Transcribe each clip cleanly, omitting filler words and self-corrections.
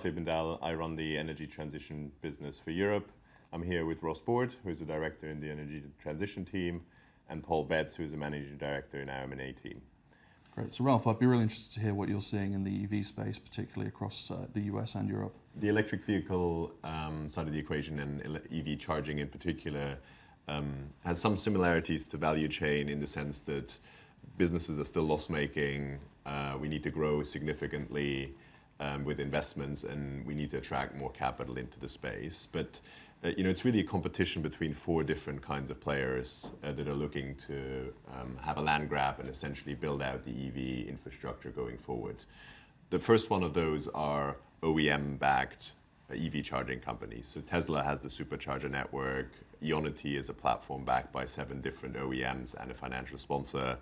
myself, Ibendahl. I run the energy transition business for Europe. I'm here with Ross Board, who's a director in the energy transition team, and Paul Betts, who's a managing director in our M&A team. Great. So Ralph, I'd be really interested to hear what you're seeing in the EV space, particularly across the US and Europe. The electric vehicle side of the equation, and EV charging in particular, has some similarities to value chain in the sense that businesses are still loss-making. We need to grow significantly with investments, and we need to attract more capital into the space. But it's really a competition between four different kinds of players that are looking to have a land grab and essentially build out the EV infrastructure going forward. The first one of those are OEM-backed EV charging companies. So Tesla has the supercharger network. Ionity is a platform backed by 7 different OEMs and a financial sponsor.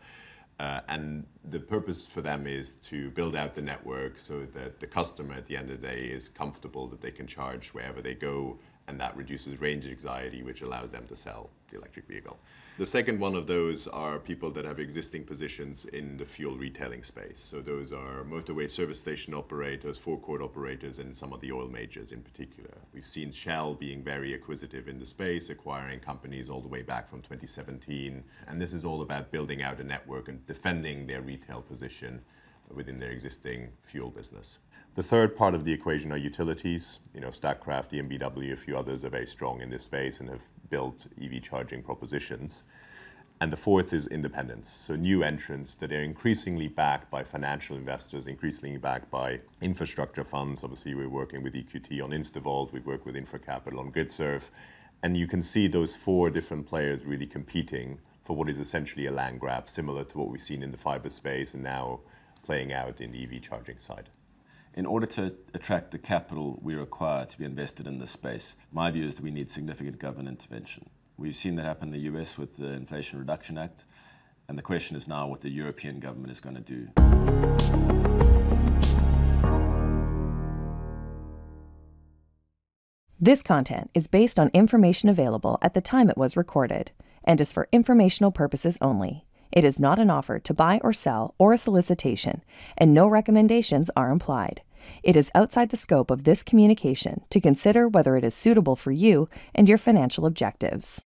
And the purpose for them is to build out the network so that the customer at the end of the day is comfortable that they can charge wherever they go, and that reduces range anxiety, which allows them to sell the electric vehicle. The second one of those are people that have existing positions in the fuel retailing space. So those are motorway service station operators, forecourt operators, and some of the oil majors in particular. We've seen Shell being very acquisitive in the space, acquiring companies all the way back from 2017. And this is all about building out a network and defending their retail position within their existing fuel business. The third part of the equation are utilities. Statkraft, EMBW, a few others are very strong in this space and have built EV charging propositions. And the fourth is independents, so new entrants that are increasingly backed by financial investors, increasingly backed by infrastructure funds. Obviously, we're working with EQT on InstaVolt, we've worked with InfraCapital on GridServe, and you can see those 4 different players really competing for what is essentially a land grab, similar to what we've seen in the fiber space and now playing out in the EV charging side. In order to attract the capital we require to be invested in this space, my view is that we need significant government intervention. We've seen that happen in the US with the Inflation Reduction Act, and the question is now what the European government is going to do. This content is based on information available at the time it was recorded and is for informational purposes only. It is not an offer to buy or sell or a solicitation, and no recommendations are implied. It is outside the scope of this communication to consider whether it is suitable for you and your financial objectives.